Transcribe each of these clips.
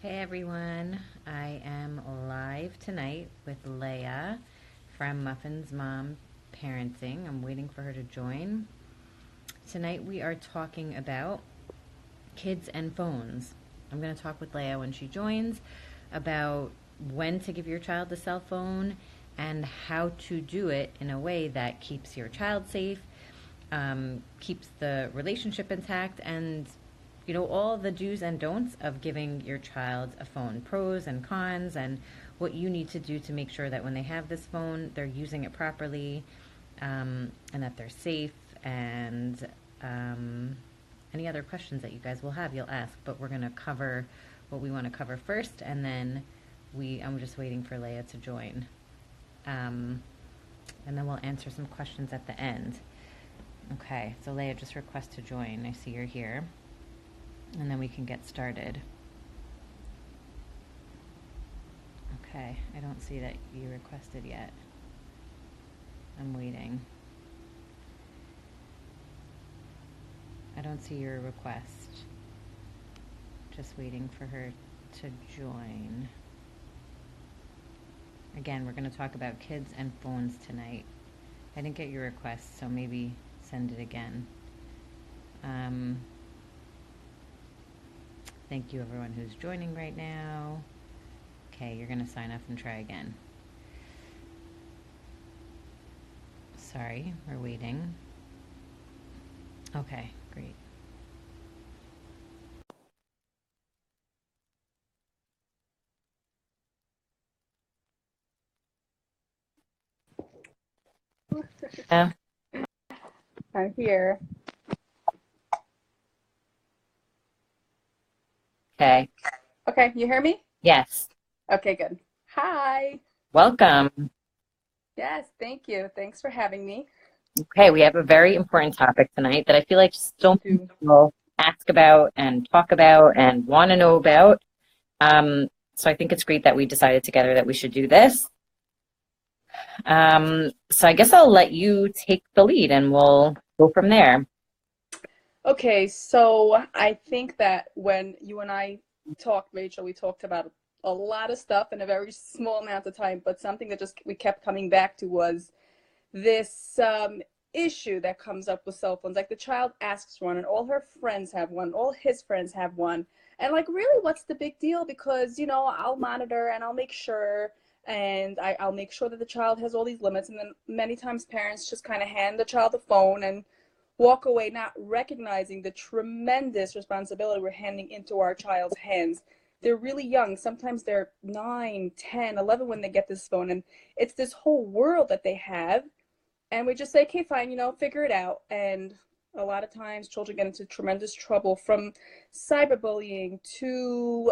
Hey everyone, I am live tonight with Leah from Muffin's Mom Parenting. I'm waiting for her to join. Tonight we are talking about kids and phones. I'm going to talk with Leah when she joins about when to give your child a cell phone and how to do it in a way that keeps your child safe, keeps the relationship intact, and all the do's and don'ts of giving your child a phone, pros and cons, and what you need to do to make sure that when they have this phone, they're using it properly, and that they're safe. And any other questions that you guys will have, you'll ask. But we're going to cover what we want to cover first, and then I'm just waiting for Leah to join. And then we'll answer some questions at the end. Okay, so Leah, just request to join. I see you're here. And then we can get started. Okay, I don't see that you requested yet. I'm waiting. I don't see your request. Just waiting for her to join. Again, we're going to talk about kids and phones tonight. I didn't get your request, so maybe send it again. Thank you everyone who's joining right now. Okay, you're going to sign up and try again. Sorry, we're waiting. Okay, great. I'm here. Okay. Okay, you hear me? Yes. Okay, good. Hi. Welcome. Yes, thank you. Thanks for having me. Okay, we have a very important topic tonight that I feel like so many Do people ask about and talk about and want to know about. So I think it's great that we decided together that we should do this. So I guess I'll let you take the lead and we'll go from there. Okay, so I think that when you and I talked, Rachel, we talked about a lot of stuff in a very small amount of time, but something that just we kept coming back to was this issue that comes up with cell phones. Like the child asks one, and all her friends have one, all his friends have one. And like, really, what's the big deal? Because, I'll monitor and I'll make sure, and I'll make sure that the child has all these limits. And then many times parents just kind of hand the child the phone and walk away, not recognizing the tremendous responsibility we're handing into our child's hands. They're really young. Sometimes they're 9, 10, 11 when they get this phone. And it's this whole world that they have, and we just say, okay, fine, figure it out. And a lot of times children get into tremendous trouble, from cyberbullying to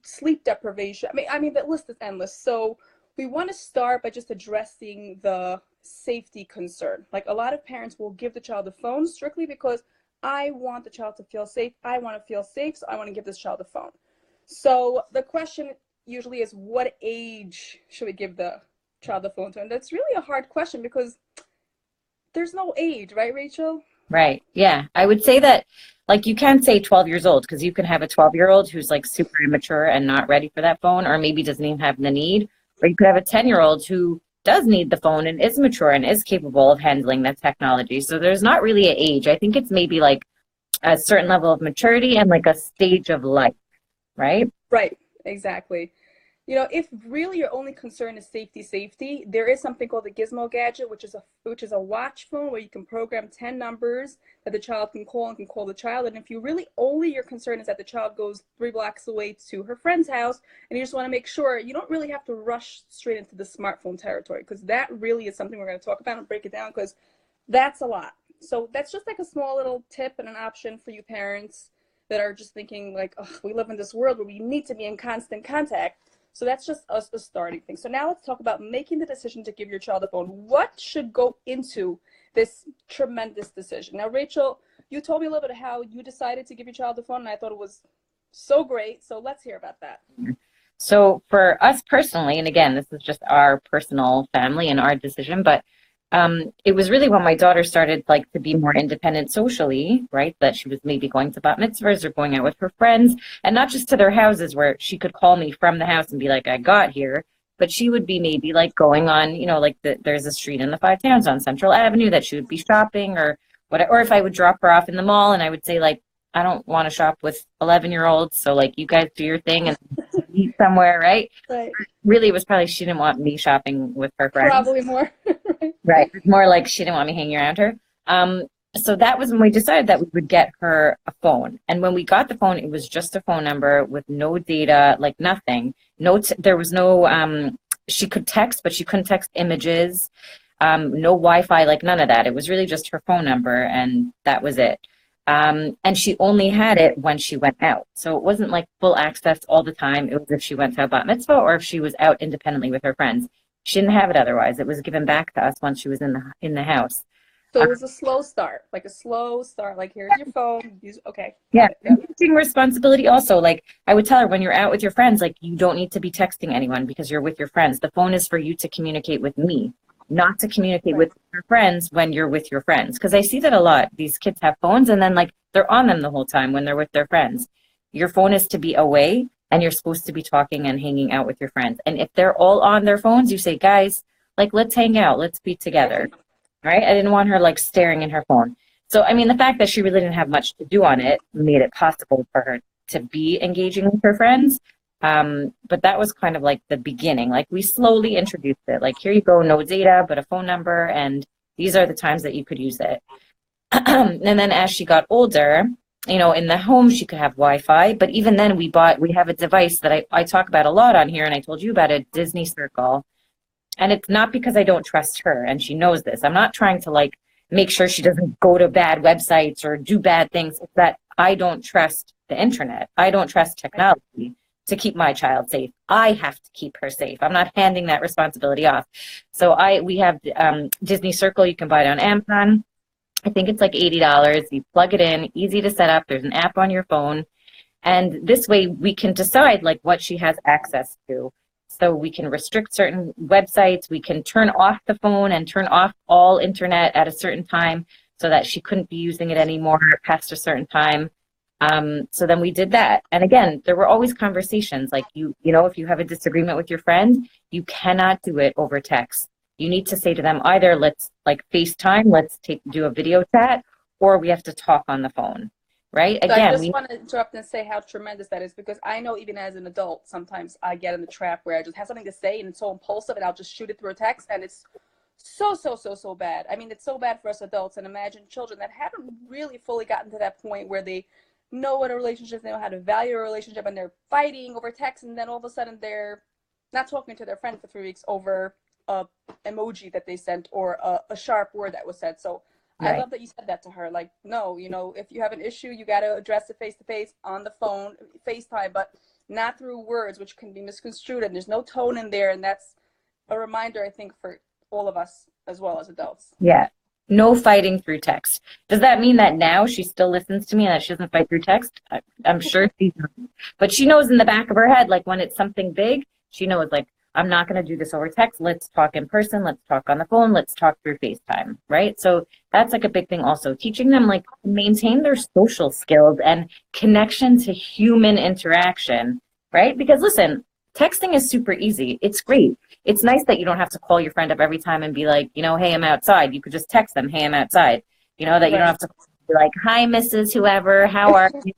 sleep deprivation. I mean the list is endless. So we want to start by just addressing the safety concern. Like, a lot of parents will give the child the phone strictly because I want the child to feel safe. I want to feel safe, so I want to give this child the phone. So the question usually is, what age should we give the child the phone to? And that's really a hard question because there's no age, right, Rachel? Right. Yeah. I would say that, like, you can say 12 years old because you can have a 12-year-old who's like super immature and not ready for that phone, or maybe doesn't even have the need. Or you could have a 10-year-old who does need the phone and is mature and is capable of handling that technology. So there's not really an age. I think it's maybe like a certain level of maturity and like a stage of life, right? Right, exactly. If really your only concern is safety, there is something called the Gizmo gadget, which is a watch phone where you can program 10 numbers that the child can call, and can call the child. And if you really only your concern is that the child goes 3 blocks away to her friend's house, and you just want to make sure, you don't really have to rush straight into the smartphone territory, because that really is something we're going to talk about and break it down, because that's a lot. So that's just like a small little tip and an option for you parents that are just thinking like, oh, we live in this world where we need to be in constant contact. So that's just us, a starting thing. So now let's talk about making the decision to give your child a phone. What should go into this tremendous decision? Now, Rachel, you told me a little bit of how you decided to give your child a phone, and I thought it was so great. So let's hear about that. So for us personally, and again, this is just our personal family and our decision, but It was really when my daughter started like to be more independent socially, right? That she was maybe going to bat mitzvahs or going out with her friends, and not just to their houses where she could call me from the house and be like, I got here, but she would be maybe like going on, like there's a street in the Five Towns on Central Avenue that she would be shopping or whatever. Or if I would drop her off in the mall and I would say like, I don't want to shop with 11-year-olds, so like you guys do your thing and eat somewhere, right? Right. Really, it was probably she didn't want me shopping with her friends. Probably more. Right. It's more like she didn't want me hanging around her. So that was when we decided that we would get her a phone. And when we got the phone, it was just a phone number with no data, like nothing. There was no, she could text, but she couldn't text images, no Wi-Fi, like none of that. It was really just her phone number and that was it. And she only had it when she went out. So it wasn't like full access all the time. It was if she went to a bat mitzvah or if she was out independently with her friends. She didn't have it otherwise. It was given back to us once she was in the house. So it was a slow start, like a slow start. Like, here's your phone. Okay. Yeah. Teaching responsibility also. Like I would tell her when you're out with your friends, like you don't need to be texting anyone because you're with your friends. The phone is for you to communicate with me, not to communicate with your friends when you're with your friends. Because I see that a lot. These kids have phones and then like they're on them the whole time when they're with their friends. Your phone is to be away. And you're supposed to be talking and hanging out with your friends. And if they're all on their phones, you say, guys, like, let's hang out. Let's be together. Right? I didn't want her like staring in her phone. So, I mean, the fact that she really didn't have much to do on it made it possible for her to be engaging with her friends. But that was kind of like the beginning. Like we slowly introduced it. Like, here you go, no data, but a phone number. And these are the times that you could use it. And then as she got older, in the home, she could have Wi-Fi, but even then we have a device that I talk about a lot on here. And I told you about it, Disney Circle. And it's not because I don't trust her. And she knows this. I'm not trying to like make sure she doesn't go to bad websites or do bad things. It's that I don't trust the internet. I don't trust technology to keep my child safe. I have to keep her safe. I'm not handing that responsibility off. So we have Disney Circle. You can buy it on Amazon. I think it's like $80. You plug it in, easy to set up. There's an app on your phone. And this way we can decide like what she has access to. So we can restrict certain websites. We can turn off the phone and turn off all internet at a certain time so that she couldn't be using it anymore past a certain time. So then we did that. And again, there were always conversations like if you have a disagreement with your friend, you cannot do it over text. You need to say to them either let's like FaceTime, let's do a video chat, or we have to talk on the phone, right? So Again, I just want to interrupt and say how tremendous that is because I know even as an adult, sometimes I get in the trap where I just have something to say and it's so impulsive and I'll just shoot it through a text and it's so bad. I mean, it's so bad for us adults and imagine children that haven't really fully gotten to that point where they know what a relationship is, they know how to value a relationship and they're fighting over text and then all of a sudden they're not talking to their friend for 3 weeks over a emoji that they sent or a sharp word that was said. So right. I love that you said that to her. Like, no, if you have an issue, you got to address it face to face on the phone, FaceTime, but not through words, which can be misconstrued. And there's no tone in there. And that's a reminder, I think, for all of us as well as adults. Yeah. No fighting through text. Does that mean that now she still listens to me and that she doesn't fight through text? I'm sure she doesn't. But she knows in the back of her head, like when it's something big, she knows like, I'm not going to do this over text. Let's talk in person. Let's talk on the phone. Let's talk through FaceTime, right? So that's like a big thing also. Teaching them like maintain their social skills and connection to human interaction, right? Because listen, texting is super easy. It's great. It's nice that you don't have to call your friend up every time and be like, hey, I'm outside. You could just text them, hey, I'm outside. That you don't have to be like, hi, Mrs. Whoever, how are you?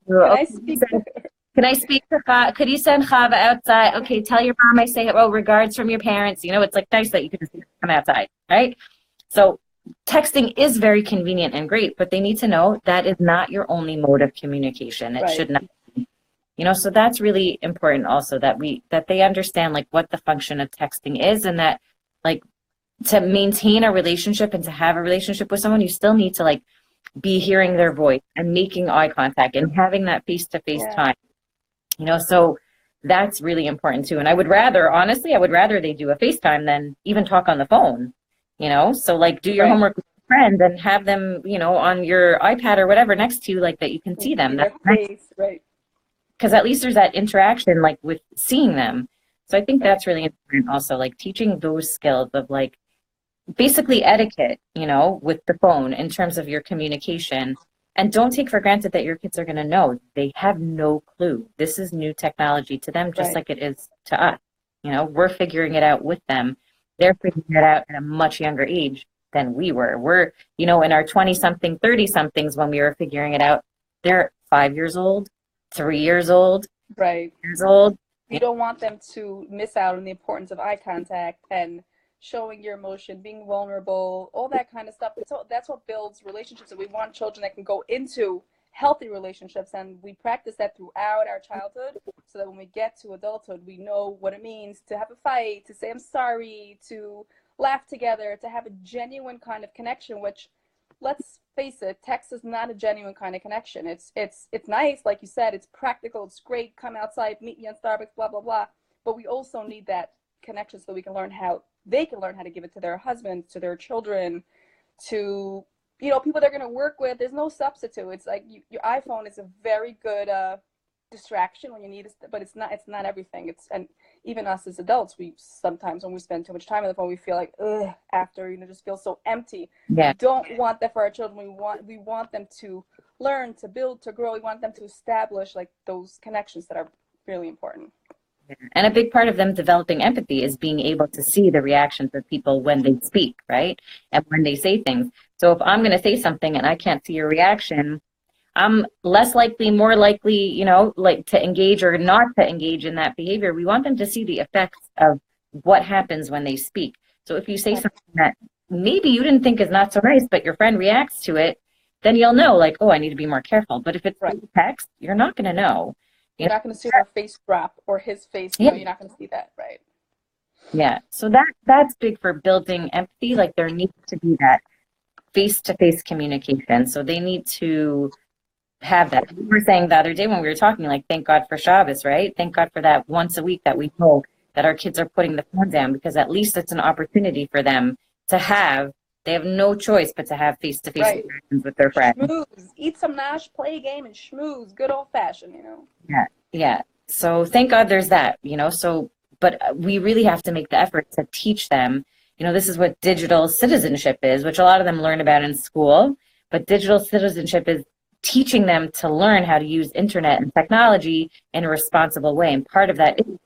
Can I speak to Chava? Could you send Chava outside? Okay, tell your mom I say, regards from your parents. It's like nice that you could just come outside, right? So texting is very convenient and great, but they need to know that is not your only mode of communication. It should not be. So that's really important also that they understand like what the function of texting is and that like to maintain a relationship and to have a relationship with someone, you still need to like be hearing their voice and making eye contact and having that face-to-face time. So that's really important too. And I would rather they do a FaceTime than even talk on the phone, so like do your homework with a friend and have them, on your iPad or whatever next to you, like that you can see them. That's nice. Right. Because at least there's that interaction, like with seeing them. So I think that's really important also, like teaching those skills of like, basically etiquette, with the phone in terms of your communication. And don't take for granted that your kids are going to know. They have no clue. This is new technology to them, just Right. like it is to us. We're figuring it out with them. They're figuring it out at a much younger age than we were. We're, in our 20 something, 30 somethings when we were figuring it out. They're 5 years old, 3 years old, Right. years old. You don't want them to miss out on the importance of eye contact and showing your emotion, being vulnerable, all that kind of stuff. So that's what builds relationships. And we want children that can go into healthy relationships, and we practice that throughout our childhood, so that when we get to adulthood, we know what it means to have a fight, to say I'm sorry, to laugh together, to have a genuine kind of connection. Which, let's face it, text is not a genuine kind of connection. It's nice, like you said, it's practical, it's great. Come outside, meet me on Starbucks, blah blah blah. But we also need that connection so we can learn how they can learn how to give it to their husbands, to their children, to people they're going to work with. There's no substitute. It's like your iPhone is a very good distraction when you need it, but it's not everything. And even us as adults, we sometimes, when we spend too much time on the phone, we feel like ugh, after, just feel so empty. Yeah. We don't want that for our children. We want them to learn, to build, to grow. We want them to establish like those connections that are really important. And a big part of them developing empathy is being able to see the reactions of people when they speak, right? And when they say things. So if I'm going to say something and I can't see your reaction, I'm less likely, more likely, like to engage or not to engage in that behavior. We want them to see the effects of what happens when they speak. So if you say something that maybe you didn't think is not so nice, but your friend reacts to it, then you'll know, like, oh, I need to be more careful. But if it's text, you're not going to know. You're not going to see their face drop or his face. Yeah. You're not going to see that, right? Yeah. So that's big for building empathy. Like, there needs to be that face-to-face communication. So they need to have that. We were saying the other day when we were talking, like, thank God for Shabbos, right? Thank God for that once a week that we know that our kids are putting the phone down, because at least it's an opportunity for them to have. They have no choice but to have face-to-face interactions with their friends. Schmooze. Eat some nosh, play a game, and schmooze. Good old-fashioned, Yeah. So thank God there's that, So, but we really have to make the effort to teach them. This is what digital citizenship is, which a lot of them learn about in school. But digital citizenship is teaching them to learn how to use internet and technology in a responsible way. And part of that is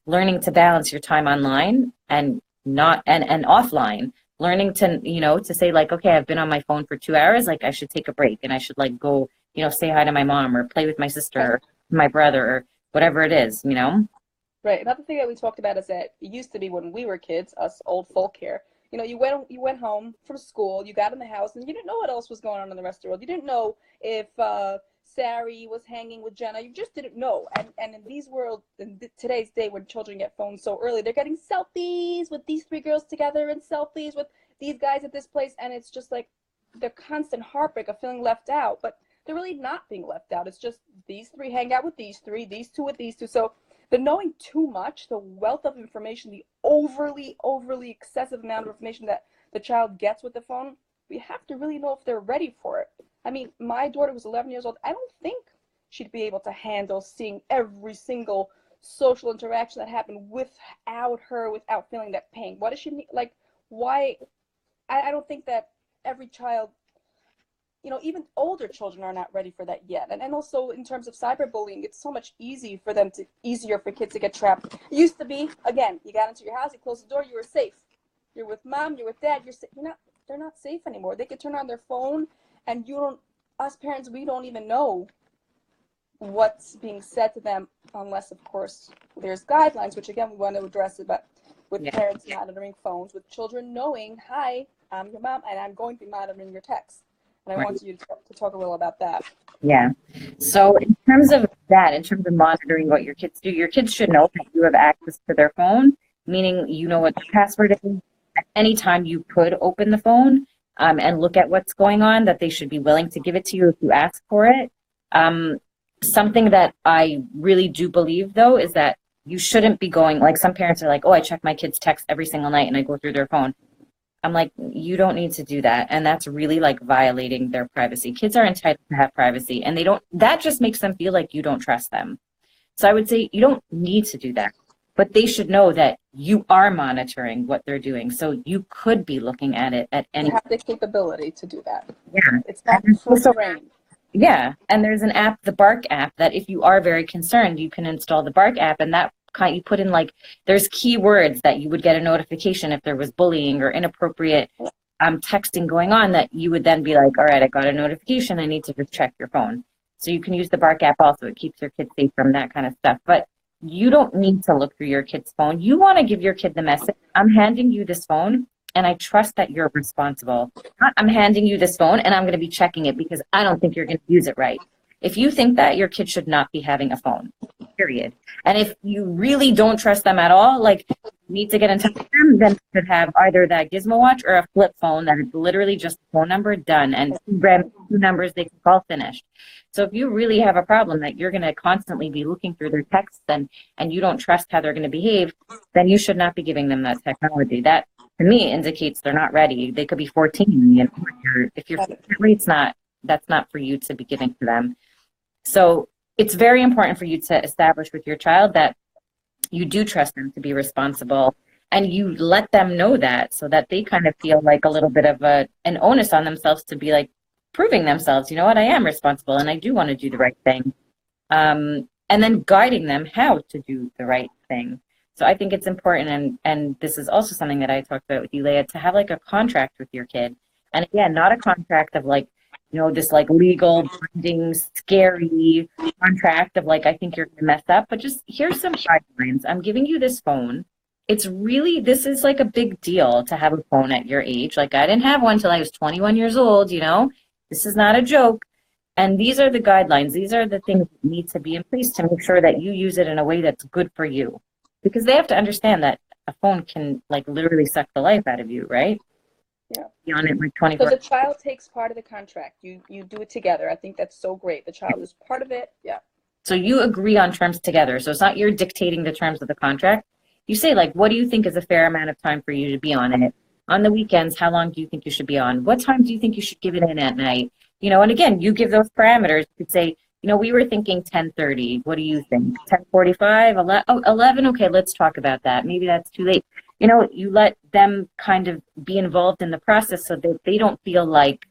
learning to balance your time online and not and offline. Learning to, to say, like, okay, I've been on my phone for 2 hours, like I should take a break and I should, like, go, say hi to my mom or play with my sister or my brother or whatever it is, Right. Another thing that we talked about is that it used to be when we were kids, us old folk here, you went home from school, you got in the house, and you didn't know what else was going on in the rest of the world. You didn't know if Sari was hanging with Jenna. You just didn't know. And in today's day, when children get phones so early, they're getting selfies with these three girls together and selfies with these guys at this place. And it's just like the constant heartbreak of feeling left out. But they're really not being left out. It's just these three hang out with these three, these two with these two. So the knowing too much, the wealth of information, the overly excessive amount of information that the child gets with the phone, we have to really know if they're ready for it. I mean, my daughter was 11 years old. I don't think she'd be able to handle seeing every single social interaction that happened without feeling that pain. What does she need? Like, why? I don't think that every child, even older children are not ready for that yet. And also in terms of cyberbullying, it's so much easier for kids to get trapped. It used to be, again, you got into your house, you closed the door, you were safe. You're with mom, you're with dad, they're not safe anymore. They could turn on their phone and us parents, we don't even know what's being said to them unless, of course, there's guidelines, which again, we want to address it, but with parents monitoring phones, with children knowing, hi, I'm your mom and I'm going to be monitoring your texts. And I want you to talk a little about that. Yeah. So in terms of monitoring what your kids do, your kids should know that you have access to their phone, meaning you know what the password is. At any time you could open the phone and look at what's going on, that they should be willing to give it to you if you ask for it. Something that I really do believe, though, is that you shouldn't be going, like some parents are like, oh, I check my kids' text every single night and I go through their phone. I'm like, you don't need to do that. And that's really like violating their privacy. Kids are entitled to have privacy, and that just makes them feel like you don't trust them. So I would say you don't need to do that. but they should know that you are monitoring what they're doing. So you could be looking at it at You any. have the capability to do that. Yeah. It's not And free also, reign. yeah, and there's an app, the Bark app, that if you are very concerned, you can install the Bark app, and that kind you put in like there's keywords that you would get a notification if there was bullying or inappropriate texting going on, that you would then be like, all right, I got a notification, I need to just check your phone. So you can use the Bark app also. It keeps your kids safe from that kind of stuff. But you don't need to look through your kid's phone. You want to give your kid the message, I'm handing you this phone and I trust that you're responsible. Not, I'm handing you this phone and I'm going to be checking it because I don't think you're going to use it right. If you think that, your kid should not be having a phone, period. And if you really don't trust them at all, like, need to get in touch with them, then you should have either that Gizmo watch or a flip phone that is literally just a phone number, done, and two numbers they can call, finished. So if you really have a problem that you're going to constantly be looking through their texts and you don't trust how they're going to behave, then you should not be giving them that technology. That, to me, indicates they're not ready. They could be 14. You know, if you're it's not, that's not for you to be giving to them. So it's very important for you to establish with your child that you do trust them to be responsible, and you let them know that, so that they kind of feel like a little bit of an onus on themselves to be like proving themselves, you know what, I am responsible and I do want to do the right thing. And then guiding them how to do the right thing. So I think it's important, and this is also something that I talked about with you, Leah, to have like a contract with your kid. And again, not a contract of like, you know, this like legal binding, scary contract of like, I think you're gonna mess up, but just here's some guidelines. I'm giving you this phone. It's really, this is like a big deal to have a phone at your age. Like, I didn't have one till I was 21 years old, you know, this is not a joke. And these are the guidelines. These are the things that need to be in place to make sure that you use it in a way that's good for you. Because they have to understand that a phone can like literally suck the life out of you, right? Yeah. Be on it like 24. So the child takes part of the contract. You do it together. I think that's so great. The child is part of it. Yeah. So you agree on terms together. So it's not you're dictating the terms of the contract. You say, like, what do you think is a fair amount of time for you to be on it? On the weekends, how long do you think you should be on? What time do you think you should give it in at night? You know, and again, you give those parameters. You could say, you know, we were thinking 10:30. What do you think? 10:45? 11? Okay, let's talk about that. Maybe that's too late. You know, you let them kind of be involved in the process so that they don't feel like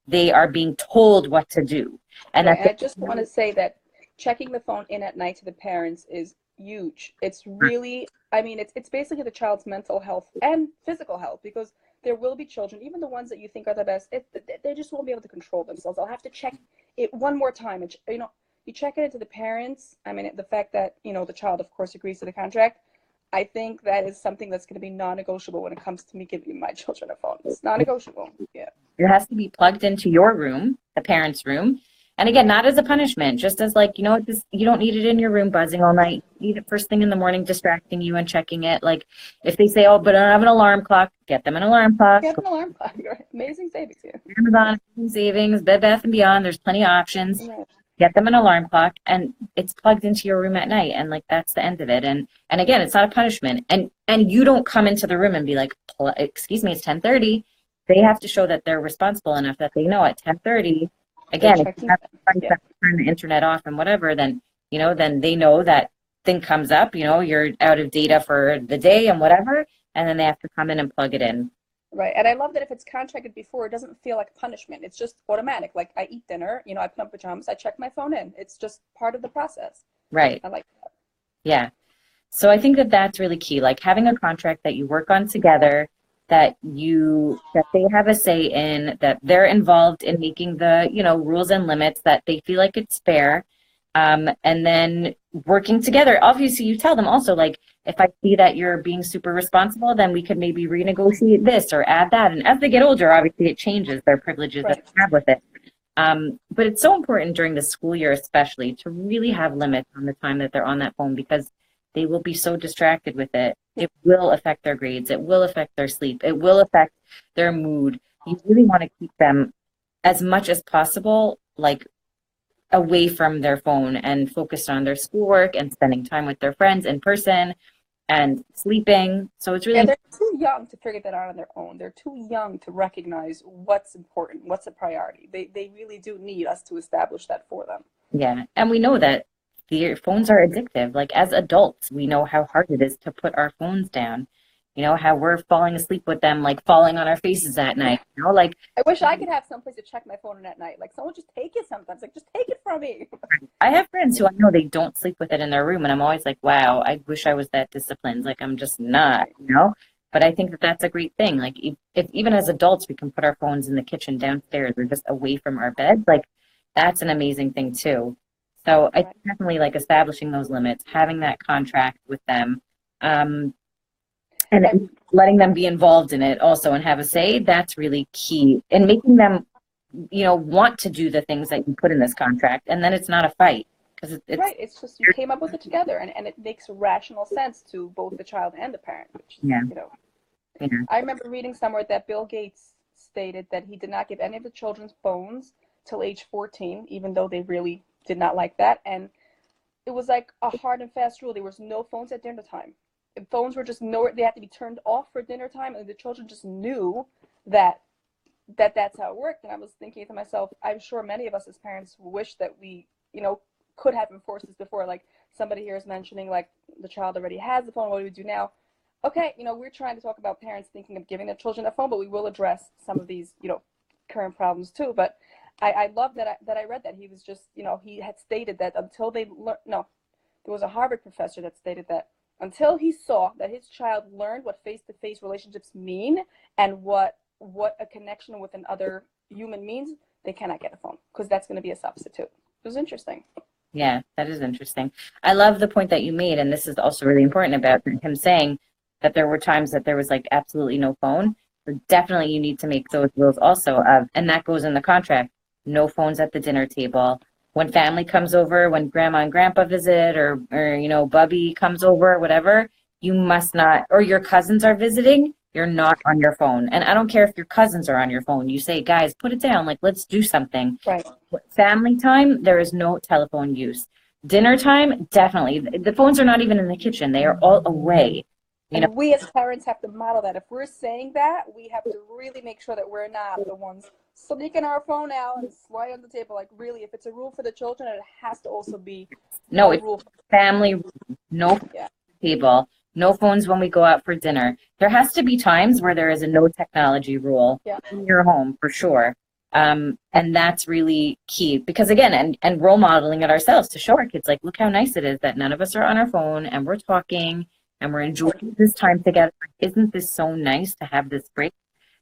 they are being told what to do. And right. I just want to say that checking the phone in at night to the parents is huge. It's really, I mean, it's basically the child's mental health and physical health, because there will be children, even the ones that you think are the best, they just won't be able to control themselves. They'll have to check it one more time. And, you know, you check it into the parents. I mean, the fact that, you know, the child, of course, agrees to the contract, I think that is something that's going to be non-negotiable when it comes to me giving my children a phone. It's non-negotiable. Yeah. It has to be plugged into your room, the parents' room. And again, not as a punishment, just as like, you know, this, you don't need it in your room buzzing all night. You need it first thing in the morning, distracting you and checking it. Like if they say, oh, but I don't have an alarm clock, get them an alarm clock. Get an alarm clock. Amazing savings here. Amazon, savings, Bed Bath & Beyond, there's plenty of options. Right. Get them an alarm clock, and it's plugged into your room at night, and like that's the end of it. And again, it's not a punishment, and you don't come into the room and be like, excuse me, it's 10:30. They have to show that they're responsible enough that they know at 10:30. Again, if you have to turn the internet off and whatever, then you know, then they know that thing comes up. You know, you're out of data for the day and whatever, and then they have to come in and plug it in. Right. And I love that if it's contracted before, it doesn't feel like punishment. It's just automatic. Like I eat dinner, you know, I put on pajamas, I check my phone in. It's just part of the process. Right. I like that. Yeah. So I think that that's really key. Like having a contract that you work on together, that they have a say in, that they're involved in making the, you know, rules and limits, that they feel like it's fair. And then working together. Obviously, you tell them also, like, if I see that you're being super responsible, then we could maybe renegotiate this or add that. And as they get older, obviously, it changes their privileges that they have with it. But it's so important during the school year, especially, to really have limits on the time that they're on that phone, because they will be so distracted with it. It will affect their grades. It will affect their sleep. It will affect their mood. You really want to keep them as much as possible, like, away from their phone and focused on their schoolwork and spending time with their friends in person and sleeping. So it's really... Yeah, they're too young to figure that out on their own. They're too young to recognize what's important, what's a priority. They really do need us to establish that for them. Yeah, and we know that the phones are addictive. Like as adults, we know how hard it is to put our phones down. You know, how we're falling asleep with them, like falling on our faces at night. You know, like I wish I could have someplace to check my phone in at night. Like someone just take it sometimes. Like just take it from me. I have friends who I know they don't sleep with it in their room, and I'm always like, wow, I wish I was that disciplined. Like I'm just not, you know. But I think that that's a great thing. Like if even as adults we can put our phones in the kitchen downstairs or just away from our bed, like that's an amazing thing too. So I think definitely like establishing those limits, having that contract with them, and letting them be involved in it also and have a say, that's really key. And making them, you know, want to do the things that you put in this contract. And then it's not a fight. Because right. It's just you came up with it together, and it makes rational sense to both the child and the parent. Which, yeah. You know, Yeah. I remember reading somewhere that Bill Gates stated that he did not give any of the children's phones till age 14, even though they really did not like that. And it was like a hard and fast rule. There was no phones at dinner time. And phones were just nowhere. They had to be turned off for dinner time, and the children just knew that that's how it worked. And I was thinking to myself, I'm sure many of us as parents wish that we, you know, could have enforced this before. Like somebody here is mentioning, like the child already has the phone. What do we do now? Okay, you know, we're trying to talk about parents thinking of giving their children a phone, but we will address some of these, you know, current problems too. But I love that I read that he was just, you know, he had stated that until they learn, no, there was a Harvard professor that stated that until he saw that his child learned what face-to-face relationships mean and what a connection with another human means, they cannot get a phone because that's going to be a substitute. It was interesting. Yeah, that is interesting. I love the point that you made, and this is also really important about him saying that there were times that there was like absolutely no phone. So definitely you need to make those rules also of, and that goes in the contract, no phones at the dinner table. When family comes over, when grandma and grandpa visit, or you know, Bubby comes over, whatever, you must not, or your cousins are visiting, you're not on your phone. And I don't care if your cousins are on your phone. You say, guys, put it down. Like, let's do something. Right. Family time, there is no telephone use. Dinner time, definitely. The phones are not even in the kitchen. They are all away. You know? And we as parents have to model that. If we're saying that, we have to really make sure that we're not the ones sneaking our phone out and slide on the table. Like, really, if it's a rule for the children, it has to also be no, a it's rule. family rule. No table. No phones when we go out for dinner. There has to be times where there is a no technology rule in your home for sure. And that's really key because again, and role modeling it ourselves to show our kids, like, look how nice it is that none of us are on our phone and we're talking and we're enjoying this time together. Isn't this so nice to have this break?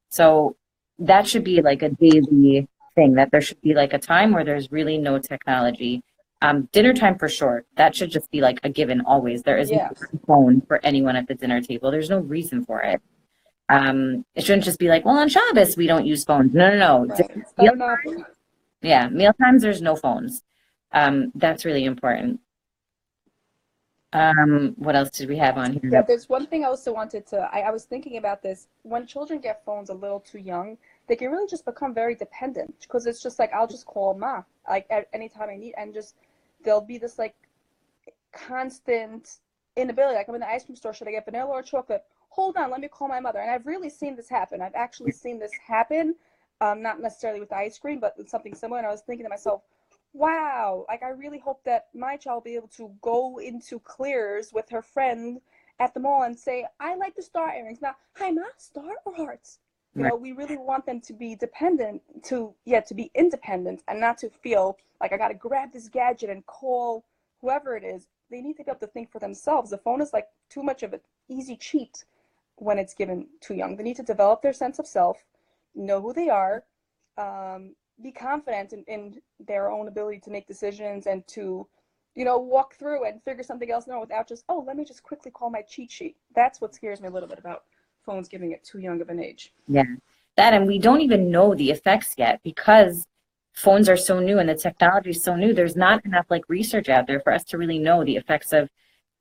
So that should be like a daily thing, that there should be like a time where there's really no technology. Dinner time for sure. That should just be like a given always. There is no phone for anyone at the dinner table. There's no reason for it. It shouldn't just be like, well, on Shabbos we don't use phones. No. Right. Meal times there's no phones. That's really important. What else did we have on here? Yeah, there's one thing I also wanted to, I was thinking about this. When children get phones a little too young, they can really just become very dependent because it's just like, I'll just call ma, like at any time I need, and just, there'll be this like constant inability. Like I'm in the ice cream store, should I get vanilla or chocolate? Hold on, let me call my mother. And I've really seen this happen. I've actually seen this happen, not necessarily with the ice cream, but with something similar. And I was thinking to myself, wow, like I really hope that my child will be able to go into Clears with her friend at the mall and say, I like the star earrings. Now, hi, ma, star or hearts? You know, we really want them to be dependent, to be independent and not to feel like I got to grab this gadget and call whoever it is. They need to be able to think for themselves. The phone is like too much of an easy cheat when it's given too young. They need to develop their sense of self, know who they are, be confident in their own ability to make decisions and to, you know, walk through and figure something else out without just, oh, let me just quickly call my cheat sheet. That's what scares me a little bit about phones giving it too young of an age. Yeah, that, and we don't even know the effects yet because phones are so new and the technology is so new. There's not enough like research out there for us to really know the effects of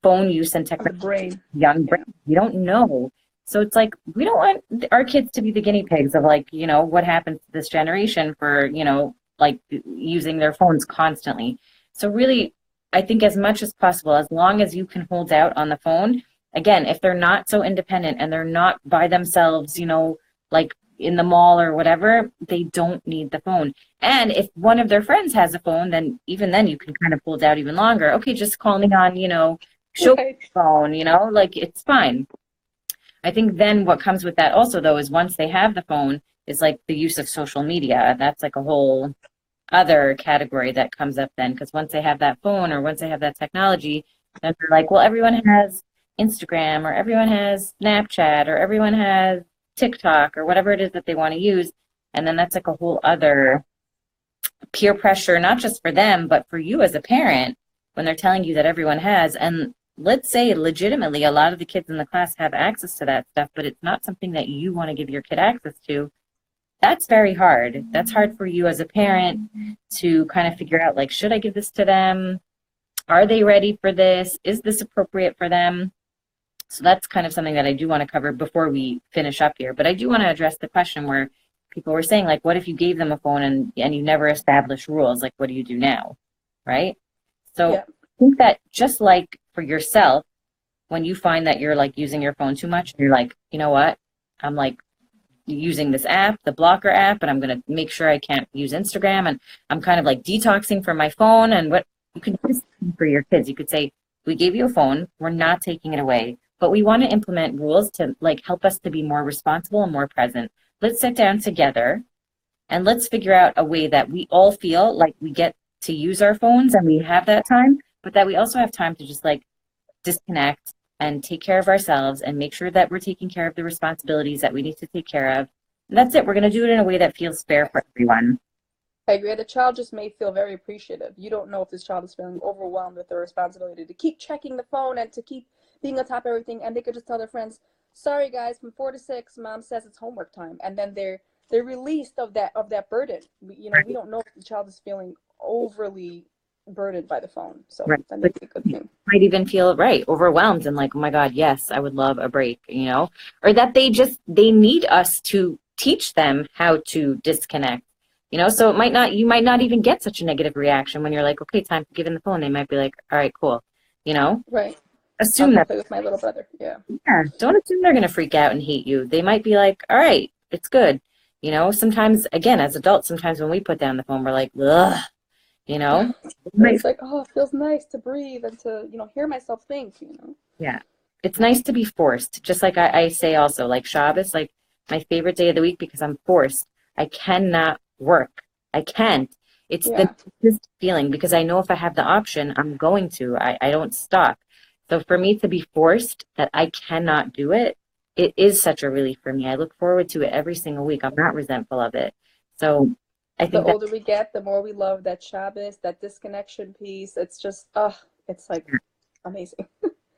phone use and technology. Young brain. We don't know. So it's like, we don't want our kids to be the guinea pigs of like, you know, what happens to this generation for, you know, like using their phones constantly. So really, I think as much as possible, as long as you can hold out on the phone, again, if they're not so independent and they're not by themselves, you know, like in the mall or whatever, they don't need the phone. And if one of their friends has a phone, then even then you can kind of hold out even longer. Okay, just call me on, show Right. phone, like it's fine. I think then what comes with that also though is once they have the phone is like the use of social media. That's like a whole other category that comes up then, because once they have that phone or once they have that technology, then they're like, well, everyone has Instagram or everyone has Snapchat or everyone has TikTok or whatever it is that they want to use. And then that's like a whole other peer pressure, not just for them, but for you as a parent when they're telling you that everyone has. And let's say legitimately a lot of the kids in the class have access to that stuff, but it's not something that you want to give your kid access to. That's very hard. That's hard for you as a parent to kind of figure out, like, should I give this to them? Are they ready for this? Is this appropriate for them? So that's kind of something that I do want to cover before we finish up here. But I do want to address the question where people were saying, like, what if you gave them a phone and you never established rules? Like, what do you do now? Right? So Yeah. I think that just like for yourself, when you find that you're like using your phone too much, you're like, you know what? I'm like using this app, the blocker app, and I'm going to make sure I can't use Instagram. And I'm kind of like detoxing from my phone. And what you can do this for your kids, you could say, we gave you a phone, we're not taking it away, but we want to implement rules to like help us to be more responsible and more present. Let's sit down together and let's figure out a way that we all feel like we get to use our phones and we have that time, but that we also have time to just like disconnect and take care of ourselves and make sure that we're taking care of the responsibilities that we need to take care of. And that's it. We're going to do it in a way that feels fair for everyone. I agree. The child just may feel very appreciative. You don't know if this child is feeling overwhelmed with the responsibility to keep checking the phone and to keep being on top of everything. And they could just tell their friends, sorry guys, from 4 to 6, mom says it's homework time. And then they're released of that burden. We don't know if the child is feeling overly burdened by the phone. So Right. I think it's a good thing. Might even feel overwhelmed and like, oh my God, yes, I would love a break, or that they need us to teach them how to disconnect, so you might not even get such a negative reaction when you're like, okay, time for giving the phone. They might be like, all right, cool, Right. assume that. Play with my little brother. Yeah. Yeah, don't assume they're going to freak out and hate you. They might be like, all right, it's good. Sometimes, again, as adults, sometimes when we put down the phone, we're like, ugh, It's like, oh, it feels nice to breathe and to, hear myself think, Yeah. It's nice to be forced. Just like I say also, like Shabbos, like my favorite day of the week because I'm forced. I cannot work. I can't. It's the this feeling because I know if I have the option, I'm going to. I don't stop. So for me to be forced that I cannot do it, it is such a relief for me. I look forward to it every single week. I'm not resentful of it. So I think the older we get, the more we love that Shabbos, that disconnection piece. It's just, it's like amazing.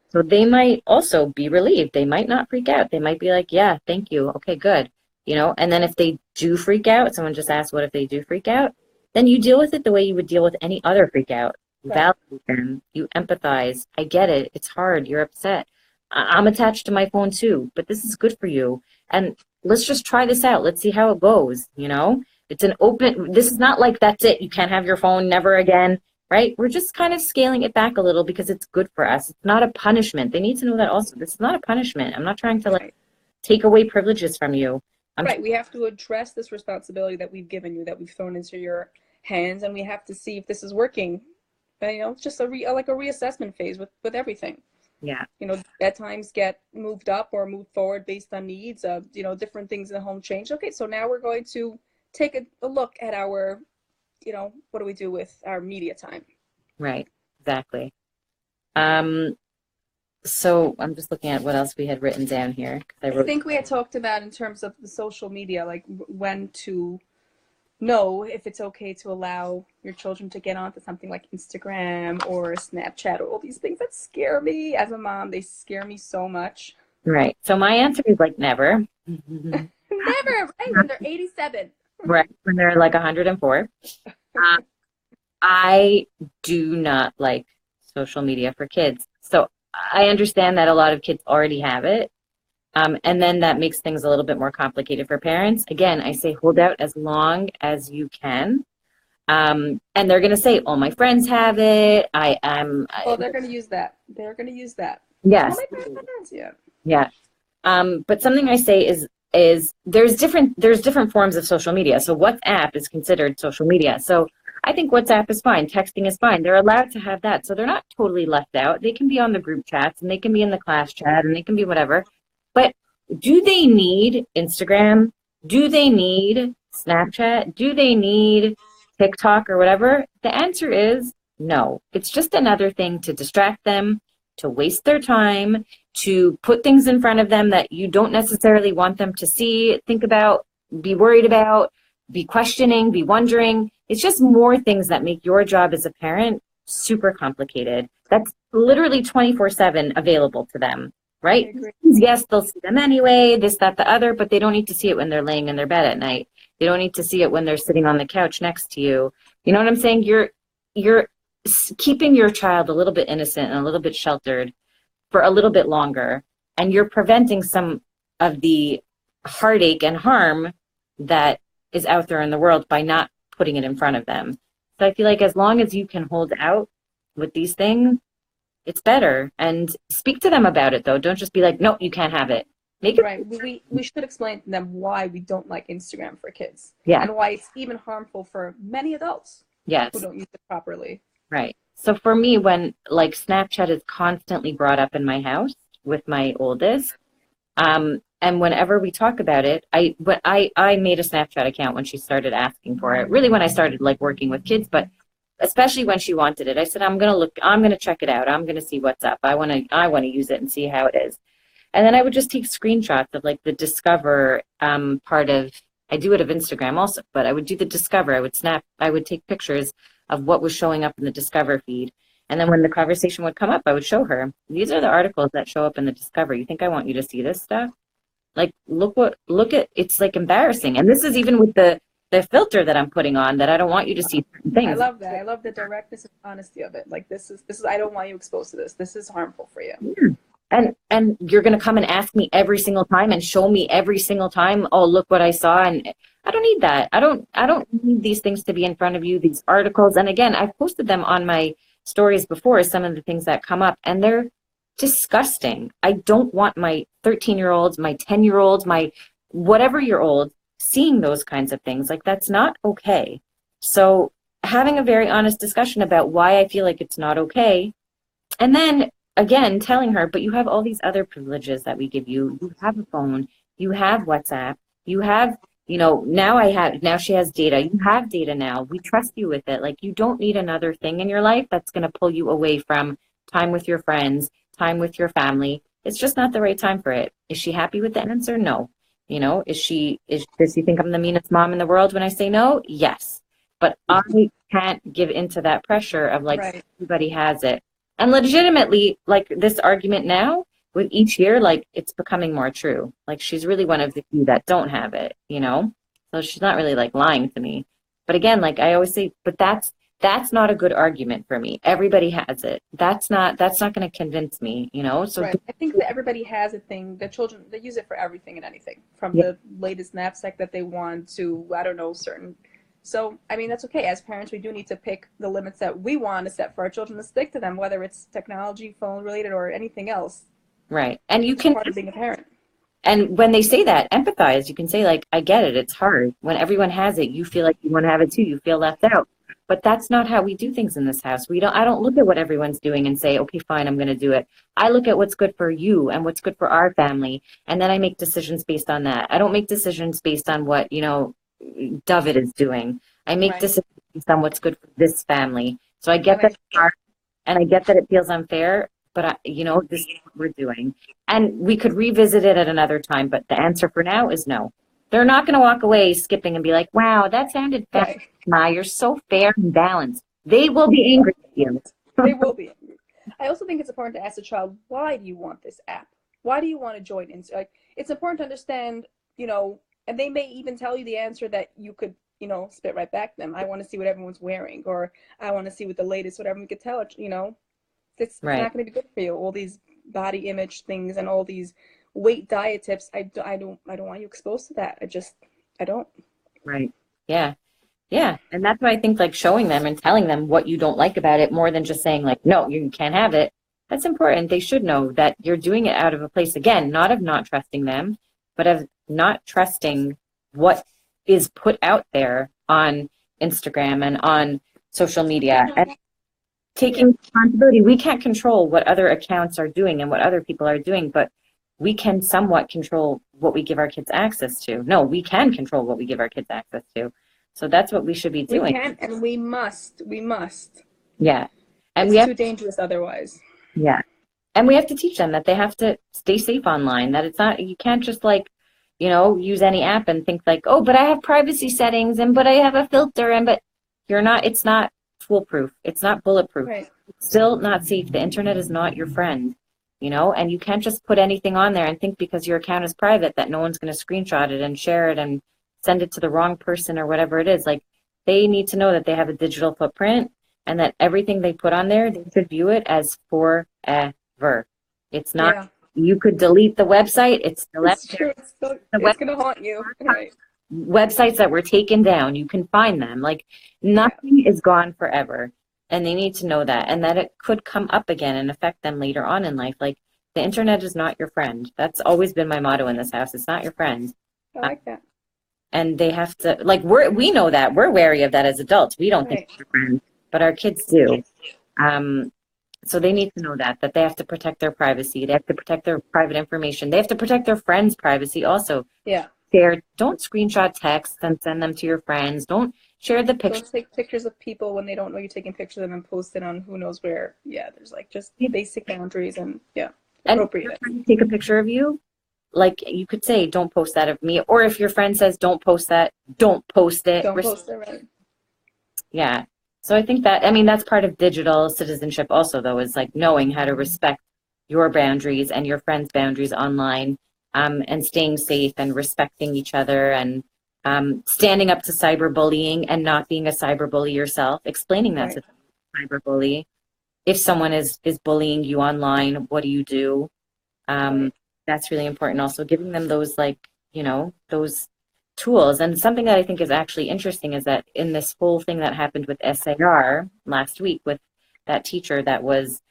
So they might also be relieved. They might not freak out. They might be like, yeah, thank you. Okay, good. And then if they do freak out, someone just asked, what if they do freak out? Then you deal with it the way you would deal with any other freak out. You validate them. You empathize. I get it. It's hard. You're upset. I'm attached to my phone too, but this is good for you. And let's just try this out. Let's see how it goes. It's an open, this is not like that's it. You can't have your phone never again, right? We're just kind of scaling it back a little because it's good for us. It's not a punishment. They need to know that also. This is not a punishment. I'm not trying to take away privileges from you. We have to address this responsibility that we've given you, that we've thrown into your hands, and we have to see if this is working. It's just like a reassessment phase with everything. Yeah. At times get moved up or moved forward based on needs of, different things in the home change. Okay, so now we're going to take a look at our, what do we do with our media time? Right, exactly. So I'm just looking at what else we had written down here. I think we had talked about in terms of the social media, like when to know if it's okay to allow your children to get onto something like Instagram or Snapchat or all these things that scare me as a mom. They scare me so much. Right. So my answer is like never. Never, right? When they're 87. Right. When they're like 104. I do not like social media for kids. So I understand that a lot of kids already have it. And then that makes things a little bit more complicated for parents. Again, I say hold out as long as you can. And they're going to say, all my friends have it. They're going to use that. They're going to use that. Yes. Yeah. Yeah. But something I say is is there's different forms of social media. So WhatsApp is considered social media. So I think WhatsApp is fine. Texting is fine. They're allowed to have that. So they're not totally left out. They can be on the group chats and they can be in the class chat and they can be whatever. But do they need Instagram? Do they need Snapchat? Do they need TikTok or whatever? The answer is no. It's just another thing to distract them, to waste their time, to put things in front of them that you don't necessarily want them to see, think about, be worried about, be questioning, be wondering. It's just more things that make your job as a parent super complicated. That's literally 24/7 available to them, right? Yes, they'll see them anyway, this, that, the other, but they don't need to see it when they're laying in their bed at night. They don't need to see it when they're sitting on the couch next to you. You know what I'm saying? You're keeping your child a little bit innocent and a little bit sheltered for a little bit longer, and you're preventing some of the heartache and harm that is out there in the world by not putting it in front of them. So I feel like as long as you can hold out with these things, it's better. And speak to them about it, though. Don't just be like, no, you can't have it. Make it right. We should explain to them why we don't like Instagram for kids. Yeah. And why it's even harmful for many adults. Yes. Who don't use it properly. Right. So for me, when like Snapchat is constantly brought up in my house with my oldest, and whenever we talk about it, I made a Snapchat account when she started asking for it. Really, when I started like working with kids, but especially when she wanted it, I said, I'm gonna check it out. I'm gonna see what's up. I wanna use it and see how it is. And then I would just take screenshots of like the Discover part of. I do it of Instagram also, but I would do the Discover. I would take pictures of what was showing up in the Discover feed. And then when the conversation would come up, I would show her, these are the articles that show up in the Discover. You think I want you to see this stuff? Like, look at, it's like embarrassing. And this is even with the filter that I'm putting on, that I don't want you to see certain things. I love that. I love the directness and honesty of it. Like, this is, I don't want you exposed to this. This is harmful for you. Yeah. And you're going to come and ask me every single time and show me every single time, oh, look what I saw. And I don't need that. I don't need these things to be in front of you, these articles. And again, I've posted them on my stories before, some of the things that come up, and they're disgusting. I don't want my 13-year-olds, my 10-year-olds, my whatever-year-old seeing those kinds of things. Like, that's not okay. So having a very honest discussion about why I feel like it's not okay. And then again, telling her, but you have all these other privileges that we give you. You have a phone, you have WhatsApp, you have, now she has data. You have data now. We trust you with it. Like, you don't need another thing in your life that's going to pull you away from time with your friends, time with your family. It's just not the right time for it. Is she happy with the answer? No. Does she think I'm the meanest mom in the world when I say no? Yes. But I can't give into that pressure of like, right. Everybody has it. And legitimately, like, this argument now, with each year, like, it's becoming more true. Like, she's really one of the few that don't have it, So she's not really like lying to me. But again, like I always say, but that's not a good argument for me. Everybody has it. That's not going to convince me, So right. I think that everybody has a thing. The children, they use it for everything and anything, from the latest knapsack that they want to, I don't know, certain. So, I mean, that's okay. As parents, we do need to pick the limits that we want to set for our children, to stick to them, whether it's technology, phone related, or anything else. Right. And you can, part of being a parent. And when they say that, empathize. You can say, like, I get it. It's hard. When everyone has it, you feel like you want to have it too. You feel left out. But that's not how we do things in this house. I don't look at what everyone's doing and say, okay, fine, I'm going to do it. I look at what's good for you and what's good for our family. And then I make decisions based on that. I don't make decisions based on what, David is doing. I make decisions based on what's good for this family. So I get that it's hard, and I get that it feels unfair, but this is what we're doing. And we could revisit it at another time, but the answer for now is no. They're not going to walk away skipping and be like, wow, that sounded fair. Right. Ma, you're so fair and balanced. They will be angry at you. They will be angry. I also think it's important to ask the child, why do you want this app? Why do you want to join in? Like, it's important to understand, and they may even tell you the answer that you could, spit right back to them. I want to see what everyone's wearing, or I want to see what the latest, whatever we could tell it, It's not going to be good for you. All these body image things and all these weight diet tips. I don't want you exposed to that. I don't. Right. Yeah. Yeah. And that's why I think, like, showing them and telling them what you don't like about it, more than just saying like, no, you can't have it. That's important. They should know that you're doing it out of a place, again, not of not trusting them, but of not trusting what is put out there on Instagram and on social media, and taking responsibility. We can't control what other accounts are doing and what other people are doing, but we can somewhat control what we give our kids access to. No, we can control what we give our kids access to. So that's what we should be doing. We can and we must. We must. Yeah. And it's too dangerous otherwise. Yeah. And we have to teach them that they have to stay safe online, that it's not, you can't just like, use any app and think like, oh, but I have privacy settings but I have a filter but it's not foolproof. It's not bulletproof. Right. It's still not safe. The internet is not your friend, and you can't just put anything on there and think because your account is private that no one's going to screenshot it and share it and send it to the wrong person or whatever it is. Like, they need to know that they have a digital footprint and that everything they put on there, they should view it as forever. It's not, you could delete the website. It's still true. It's going to haunt you. Right. Websites that were taken down, you can find them. Like, nothing is gone forever. And they need to know that, and that it could come up again and affect them later on in life. Like, the internet is not your friend. That's always been my motto in this house. It's not your friend. I like that. And they have to, like, we know that. We're wary of that as adults. We don't think it's your friend, but our kids do. So they need to know that they have to protect their privacy. They have to protect their private information. They have to protect their friends' privacy also. Yeah. Don't screenshot texts and send them to your friends. Don't share the pictures. Don't take pictures of people when they don't know you're taking pictures of them and post it on who knows where. Yeah, there's like just basic boundaries and appropriate. And take a picture of you, like, you could say, don't post that of me. Or if your friend says, don't post that, don't post it. Don't post it, right. Yeah. So I think that's part of digital citizenship also, though, is like knowing how to respect your boundaries and your friends' boundaries online, and staying safe and respecting each other, and standing up to cyberbullying and not being a cyberbully yourself, explaining that to the cyberbully. If someone is bullying you online, what do you do? That's really important. Also giving them those, like, those tools. And something that I think is actually interesting is that in this whole thing that happened with SAR last week with that teacher that was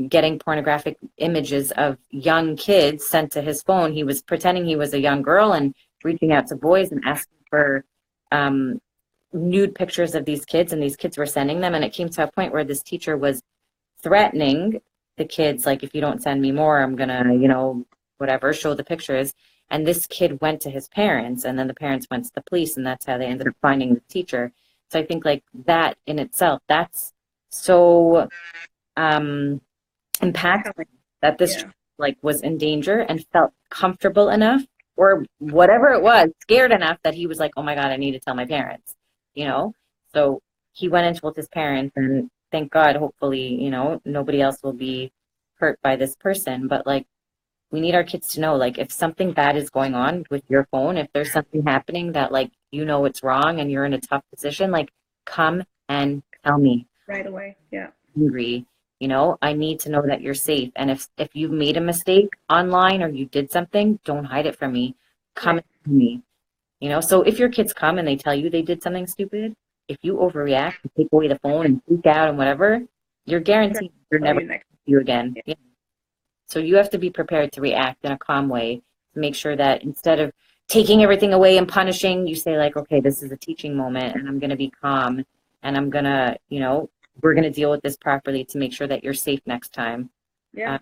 getting pornographic images of young kids sent to his phone. He was pretending he was a young girl and reaching out to boys and asking for nude pictures of these kids, and these kids were sending them. And it came to a point where this teacher was threatening the kids, like, if you don't send me more, I'm gonna, show the pictures. And this kid went to his parents, and then the parents went to the police, and that's how they ended up finding the teacher. So I think, like, that in itself, that's so impactful, that this was in danger and felt comfortable enough, or whatever it was, scared enough that he was like, oh my God, I need to tell my parents, So he went and told his parents, and thank God, hopefully, nobody else will be hurt by this person. But, like, we need our kids to know, like, if something bad is going on with your phone, if there's something happening that, like, it's wrong and you're in a tough position, like, come and tell me right away. Yeah. Angry, I need to know that you're safe. And if you've made a mistake online or you did something, don't hide it from me. Come and tell me. So if your kids come and they tell you they did something stupid, if you overreact and take away the phone and freak out and whatever, you're guaranteed you're never going to see you again. Yeah. So you have to be prepared to react in a calm way to make sure that instead of taking everything away and punishing, you say, like, okay, this is a teaching moment, and I'm going to be calm, and I'm going to, we're going to deal with this properly to make sure that you're safe next time. Yeah.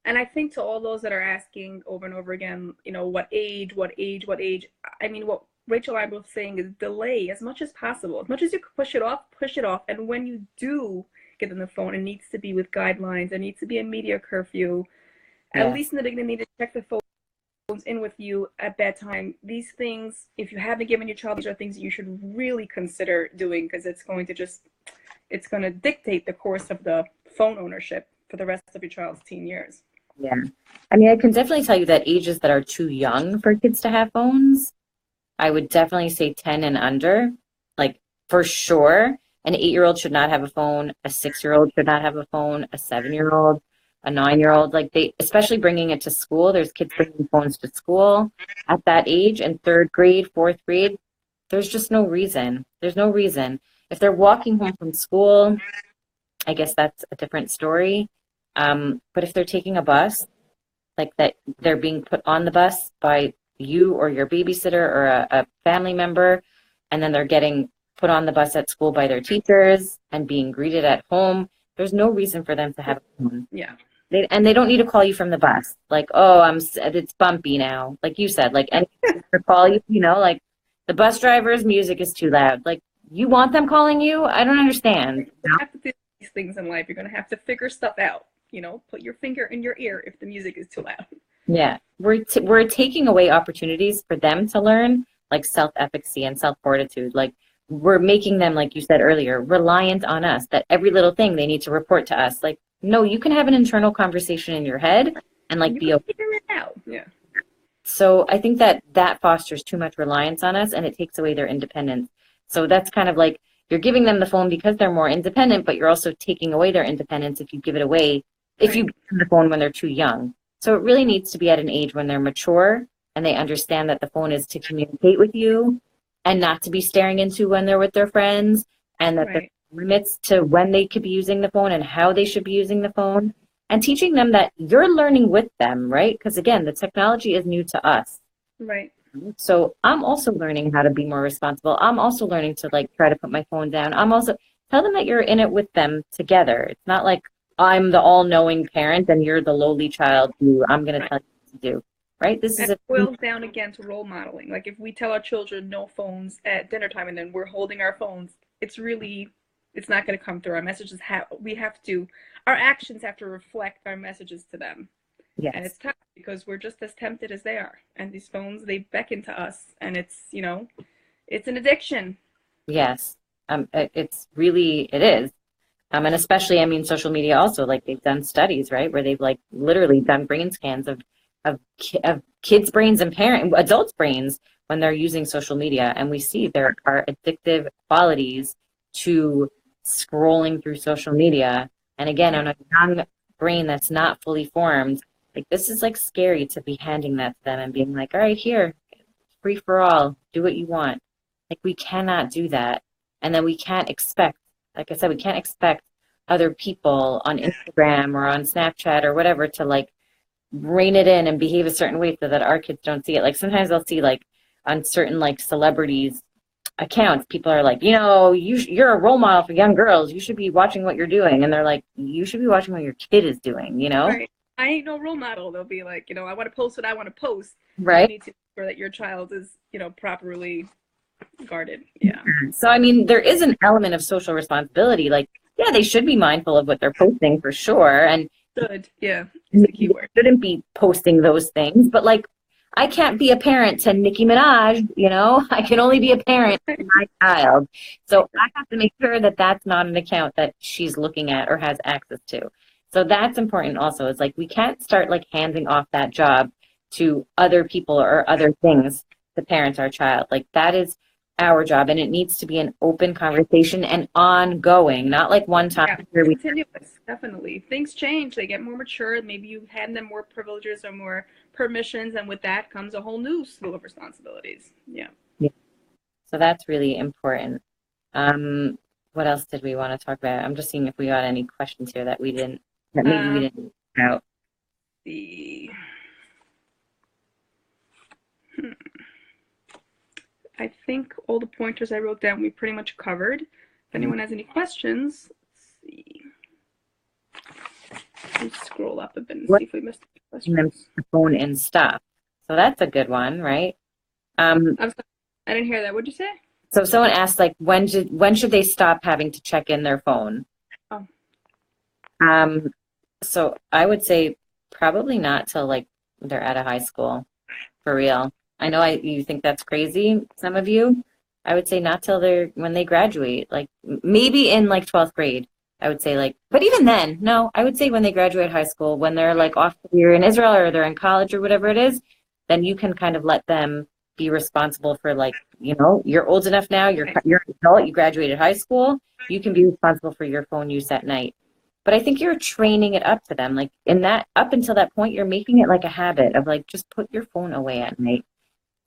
And I think to all those that are asking over and over again, what age? I mean, what Rachel and I both saying is delay as much as possible. As much as you can push it off. And when you do get on the phone, it needs to be with guidelines. There needs to be a media curfew. At least in the beginning, you need to check the phones in with you at bedtime. These things, if you haven't given your child, these are things that you should really consider doing, because it's going to dictate the course of the phone ownership for the rest of your child's teen years. Yeah. I mean, I can definitely tell you that ages that are too young for kids to have phones, I would definitely say 10 and under, like, for sure. An 8-year-old should not have a phone. A 6-year-old should not have a phone. A 7-year-old, a 9-year-old, like, they, especially bringing it to school. There's kids bringing phones to school at that age, in 3rd grade, 4th grade. There's just no reason. There's no reason. If they're walking home from school, I guess that's a different story. But if they're taking a bus, like that they're being put on the bus by you or your babysitter or a family member, and then they're getting put on the bus at school by their teachers and being greeted at home. There's no reason for them to have a phone. Yeah. They don't need to call you from the bus. Like, oh, it's bumpy now. Like you said, like anyone to call you, like the bus driver's music is too loud. Like, you want them calling you? I don't understand. You have to do these things in life. You're going to have to figure stuff out. Put your finger in your ear if the music is too loud. Yeah, we're taking away opportunities for them to learn, like self-efficacy and self-fortitude. Like, we're making them, like you said earlier, reliant on us, that every little thing they need to report to us. Like, no, you can have an internal conversation in your head and like be okay. Figure it out. Yeah. So I think that fosters too much reliance on us, and it takes away their independence. So that's kind of like you're giving them the phone because they're more independent, but you're also taking away their independence if you give it away, if you give them the phone when they're too young. So it really needs to be at an age when they're mature and they understand that the phone is to communicate with you and not to be staring into when they're with their friends, and that there are limits to when they could be using the phone and how they should be using the phone, and teaching them that you're learning with them, right? Because again, the technology is new to us. Right. So I'm also learning how to be more responsible. I'm also learning to like try to put my phone down. I'm also tell them that you're in it with them together. It's not like I'm the all-knowing parent and you're the lowly child who I'm going to tell you what to do. Right? This is boils down again to role modeling. Like if we tell our children no phones at dinner time and then we're holding our phones, it's not going to come through. Our messages our actions have to reflect our messages to them. Yes. And it's tough because we're just as tempted as they are. And these phones, they beckon to us, and it's an addiction. Yes. It is. And especially, I mean, social media also, like they've done studies, right, where they've like literally done brain scans of kids' brains and adults' brains when they're using social media. And we see there are addictive qualities to scrolling through social media. And again, on a young brain that's not fully formed, like this is like scary to be handing that to them and being like, all right, here, free for all, do what you want. Like we cannot do that. And then we can't expect, like I said, we can't expect other people on Instagram or on Snapchat or whatever to like rein it in and behave a certain way so that our kids don't see it. Like sometimes I'll see like on certain like celebrities accounts, people are like, you're a role model for young girls. You should be watching what you're doing. And they're like, you should be watching what your kid is doing, Right. I ain't no role model. They'll be like, I want to post what I want to post. Right. You need to make sure that your child is, properly guarded. Yeah. So, I mean, there is an element of social responsibility. Like, yeah, they should be mindful of what they're posting for sure. And should, yeah, is the key word. Shouldn't be posting those things. But like, I can't be a parent to Nicki Minaj, I can only be a parent to my child. So I have to make sure that that's not an account that she's looking at or has access to. So that's important also. It's like we can't start like handing off that job to other people or other things to parent our child. Like that is our job, and it needs to be an open conversation and ongoing, not like one time. Yeah, continuous, definitely. Things change. They get more mature. Maybe you hand them more privileges or more permissions, and with that comes a whole new slew of responsibilities. Yeah. So that's really important. What else did we want to talk about? I'm just seeing if we got any questions here that maybe we didn't out. I think all the pointers I wrote down we pretty much covered. If anyone has any questions, let's see. Let's scroll up a bit and see if we missed any questions. The phone in stuff. So that's a good one, right? I'm sorry, I didn't hear that. What'd you say? So someone asked, like, when should they stop having to check in their phone? Oh. So I would say probably not till like they're out of high school, for real. I know you think that's crazy, some of you. I would say not till when they graduate, like maybe in like 12th grade, I would say like, but even then, no, I would say when they graduate high school, when they're like off, you're in Israel or they're in college or whatever it is, then you can kind of let them be responsible for like, you're old enough now, you're an adult, you graduated high school, you can be responsible for your phone use at night. But I think you're training it up to them. Like up until that point, you're making it like a habit of like, just put your phone away at night.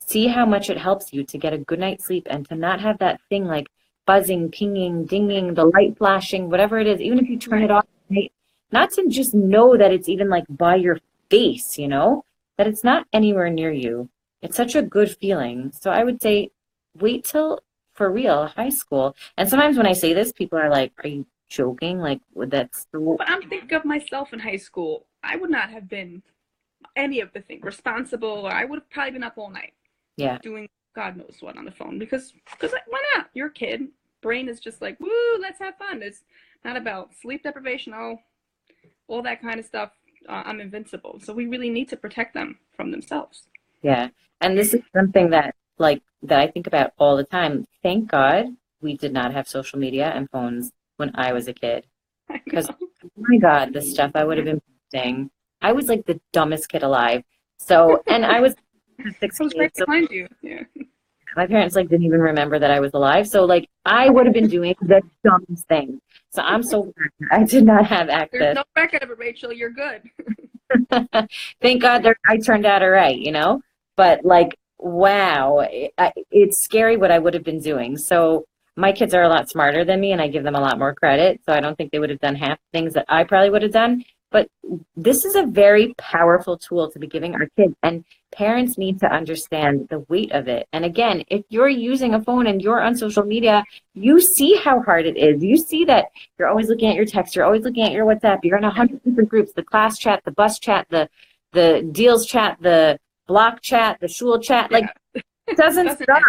See how much it helps you to get a good night's sleep and to not have that thing like buzzing, pinging, dinging, the light flashing, whatever it is, even if you turn it off at night, not to just know that it's even like by your face, that it's not anywhere near you. It's such a good feeling. So I would say wait till, for real, high school. And sometimes when I say this, people are like, are you joking? Like, that's the, But I'm thinking of myself in high school. I would not have been any of the things responsible, or I would have probably been up all night yeah. doing God knows what on the phone because why not? You're a kid. Brain is just like, woo, let's have fun. It's not about sleep deprivation, all that kind of stuff. I'm invincible. So we really need to protect them from themselves. Yeah. And this is something that that I think about all the time. Thank God we did not have social media and phones when I was a kid. Because, oh my God, the stuff I would have been posting. I was like the dumbest kid alive. So, and I was six I was kids, right so behind you. Yeah. my parents didn't even remember that I was alive. So I would have been doing the dumbest thing. So I'm so glad I did not have access. There's no record of it, Rachel. You're good. Thank God I turned out all right, But wow, it's scary what I would have been doing. So my kids are a lot smarter than me, and I give them a lot more credit. So I don't think they would have done half the things that I probably would have done. But this is a very powerful tool to be giving our kids, and parents need to understand the weight of it. And again, if you're using a phone and you're on social media, you see how hard it is. You see that you're always looking at your text, you're always looking at your WhatsApp, you're in 100 different groups, the class chat, the bus chat, the deals chat, the block chat, the shul chat. It doesn't stop.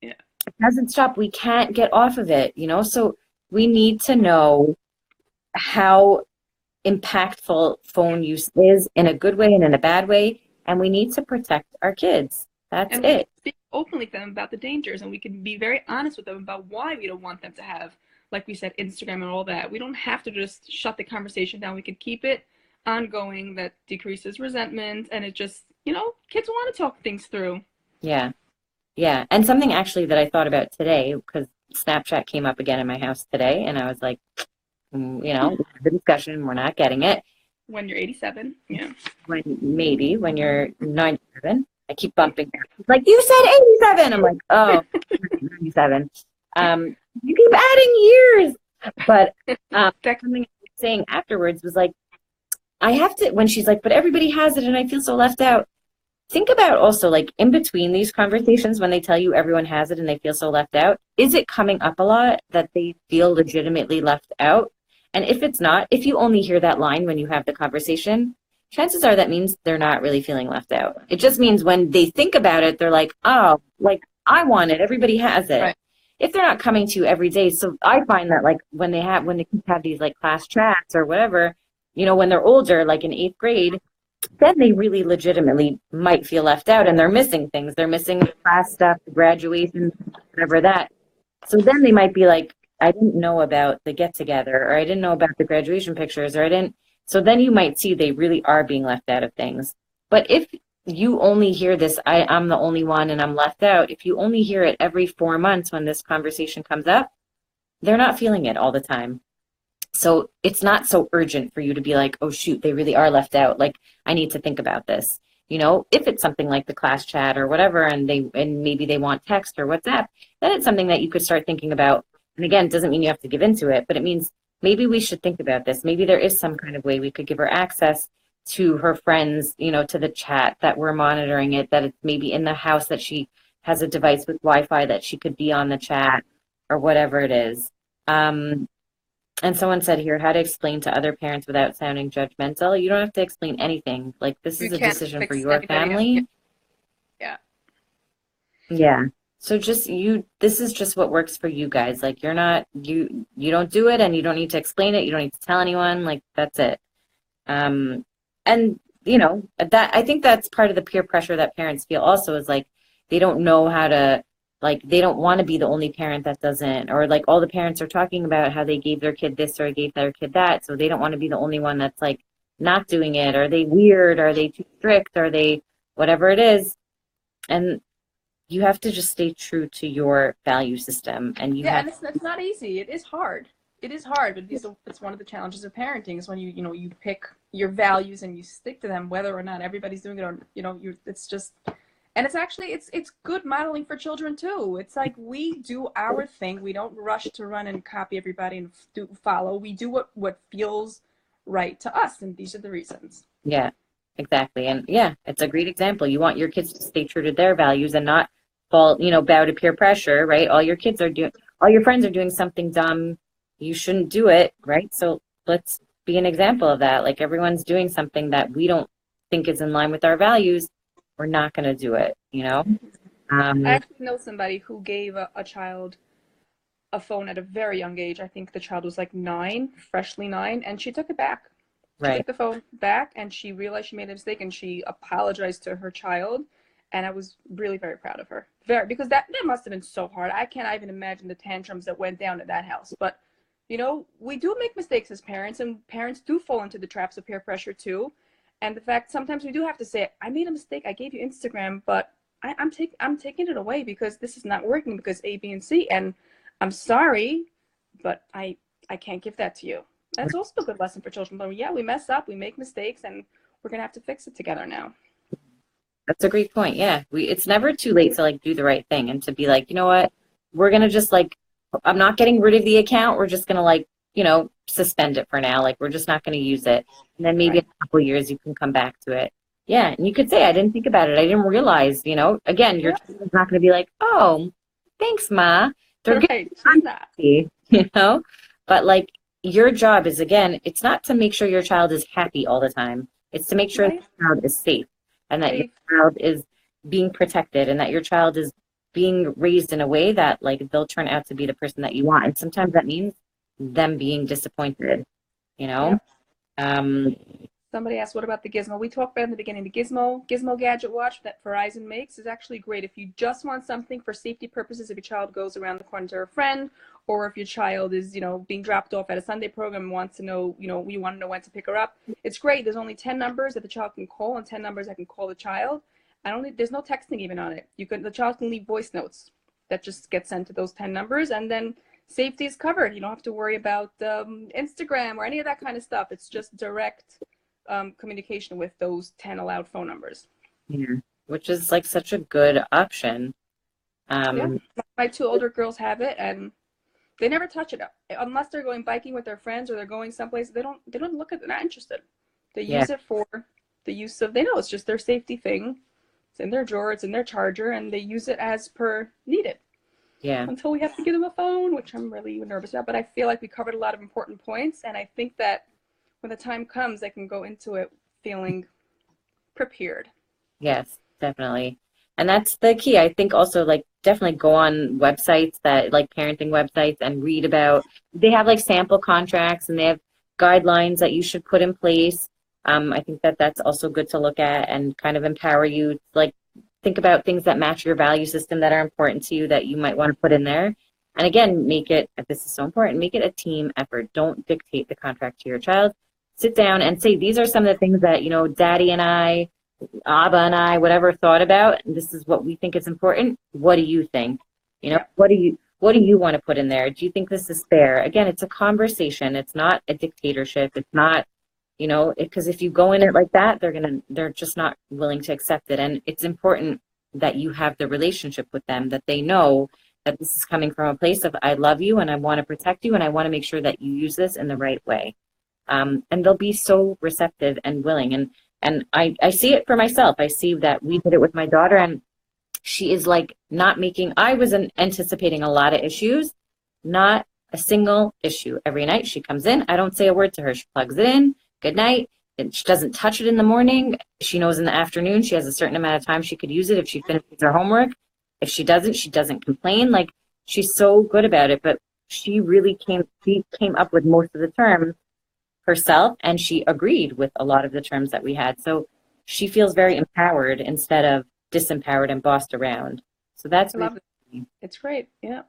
Yeah. It doesn't stop. We can't get off of it, So we need to know how impactful phone use is, in a good way and in a bad way, and we need to protect our kids. That's and it. We can speak openly to them about the dangers, and we can be very honest with them about why we don't want them to have, like we said, Instagram and all that. We don't have to just shut the conversation down. We could keep it ongoing. That decreases resentment, and it just, kids want to talk things through. Yeah. And something actually that I thought about today, because Snapchat came up again in my house today, and I was like, the discussion, we're not getting it. When you're 87, yeah. When you're 97, I keep bumping. Like, you said 87. I'm like, oh, 97. You keep adding years. But something I was saying afterwards was like, I have to, when she's like, but everybody has it and I feel so left out. Think about also, in between these conversations, when they tell you everyone has it and they feel so left out, is it coming up a lot that they feel legitimately left out? And if it's not, if you only hear that line when you have the conversation, chances are that means they're not really feeling left out. It just means when they think about it, they're like, oh, I want it. Everybody has it. Right. If they're not coming to you every day. So I find that when the kids have these class chats or whatever, when they're older, in 8th grade, then they really legitimately might feel left out, and they're missing things. They're missing the class stuff, the graduation, whatever that. So then they might be like, I didn't know about the get together, or I didn't know about the graduation pictures, or I didn't. So then you might see they really are being left out of things. But if you only hear this, I'm the only one and I'm left out, if you only hear it every 4 months when this conversation comes up, they're not feeling it all the time. So it's not so urgent for you to be like, oh shoot, they really are left out. I need to think about this. If it's something like the class chat or whatever, and maybe they want text or WhatsApp, then it's something that you could start thinking about. And again, it doesn't mean you have to give into it, but it means maybe we should think about this. Maybe there is some kind of way we could give her access to her friends, to the chat, that we're monitoring it, that it's maybe in the house, that she has a device with Wi-Fi that she could be on the chat or whatever it is. And someone said here, how to explain to other parents without sounding judgmental. You don't have to explain anything. This is a decision for your family. Yeah. Yeah. So this is just what works for you guys. You're not, you don't do it, and you don't need to explain it. You don't need to tell anyone. That's it. And that, I think that's part of the peer pressure that parents feel also, is they don't know how to, they don't want to be the only parent that doesn't, or all the parents are talking about how they gave their kid this or gave their kid that. So they don't want to be the only one that's not doing it. Are they weird? Are they too strict? Are they whatever it is? And you have to just stay true to your value system. And and it's not easy. It is hard. It is hard, but it's one of the challenges of parenting, is when you pick your values and you stick to them, whether or not everybody's doing it, or it's just. And it's actually, it's good modeling for children too. It's we do our thing. We don't rush to run and copy everybody and follow. We do what feels right to us, and these are the reasons. Yeah. exactly. And yeah, it's a great example. You want your kids to stay true to their values and not fall, bow to peer pressure, right? All your friends are doing something dumb. You shouldn't do it, right? So let's be an example of that. Like everyone's doing something that we don't think is in line with our values. We're not going to do it. I Um, actually know somebody who gave a child a phone at a very young age. I think the child was like 9, freshly 9, and she took it back. She right. took the phone back and she realized she made a mistake and she apologized to her child. And I was really very proud of her. Very, because that must have been so hard. I can't even imagine the tantrums that went down at that house. But, we do make mistakes as parents, and parents do fall into the traps of peer pressure too. And the fact sometimes we do have to say, I made a mistake. I gave you Instagram, but I'm taking it away because this is not working because A, B, and C. And I'm sorry, but I can't give that to you. That's also a good lesson for children. But yeah, we mess up, we make mistakes, and we're gonna have to fix it together now. That's a great point. Yeah. It's never too late to like do the right thing and to be like, you know what? We're going to just like, I'm not getting rid of the account. We're just going to like, suspend it for now. Like we're just not going to use it. And then maybe in Right. a couple of years you can come back to it. Yeah. And you could say, I didn't think about it. I didn't realize, again, your Yeah. child is not going to be like, oh, thanks, Ma. They're good. Right. I'm She's not. happy, but like your job is, again, it's not to make sure your child is happy all the time. It's to make sure that Right. your child is safe and that your Safe. child is being protected and that your child is being raised in a way that like they'll turn out to be the person that you want. And sometimes that means them being disappointed, you know? Yep. Um, Somebody asked, what about the Gizmo? We talked about in the beginning. The Gizmo gadget watch that Verizon makes is actually great if you just want something for safety purposes. If your child goes around the corner to a friend, or if your child is, being dropped off at a Sunday program and wants to know, you want to know when to pick her up. It's great. There's only 10 numbers that the child can call and 10 numbers that can call the child. There's no texting even on it. The child can leave voice notes that just get sent to those 10 numbers, and then safety is covered. You don't have to worry about Instagram or any of that kind of stuff. It's just direct communication with those 10 allowed phone numbers. yeah, which is like such a good option. Yeah, Um, my 2 older girls have it, and they never touch it unless they're going biking with their friends or they're going someplace. They don't look at it. They're not interested. They yeah, use it for the use of, they know it's just their safety thing. It's in their drawer, it's in their charger, and they use it as per needed yeah, until we have to give them a phone, which I'm really nervous about. But I feel like we covered a lot of important points, and I think that when the time comes, I can go into it feeling prepared. yes, definitely. And that's the key. I think also like definitely go on websites that like parenting websites and read about, they have like sample contracts and they have guidelines that you should put in place. I think that that's also good to look at and kind of empower you to like think about things that match your value system that are important to you that you might want to put in there. And again, this is so important, make it a team effort. Don't dictate the contract to your child. Sit down and say, these are some of the things that, Daddy and I, Abba and I, whatever, thought about, and this is what we think is important. What do you think? Yeah, What do you want to put in there? Do you think this is fair? Again, it's a conversation. It's not a dictatorship. It's not, because if you go in it like that, they're just not willing to accept it. And it's important that you have the relationship with them, that they know that this is coming from a place of, I love you and I want to protect you and I want to make sure that you use this in the right way. And they'll be so receptive and willing. And I see it for myself. I see that we did it with my daughter, and she is like not making, I was anticipating a lot of issues, not a single issue. Every night she comes in, I don't say a word to her. She plugs it in, good night. And she doesn't touch it in the morning. She knows in the afternoon she has a certain amount of time she could use it if she finishes her homework. If she doesn't complain. Like she's so good about it, but she came up with most of the terms herself, and she agreed with a lot of the terms that we had. So she feels very empowered instead of disempowered and bossed around. So that's I really love it. It's great. Yeah.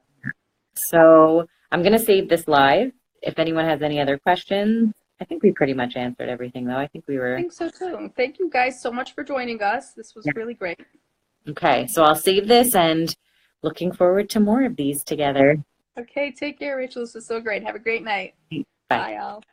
so I'm going to save this live. If anyone has any other questions, I think we pretty much answered everything though. I think we I were, think so too. Thank you guys so much for joining us. This was yeah. really great. Okay. So I'll save this and looking forward to more of these together. Okay, take care, Rachel. This was so great. Have a great night. Bye. Bye, all.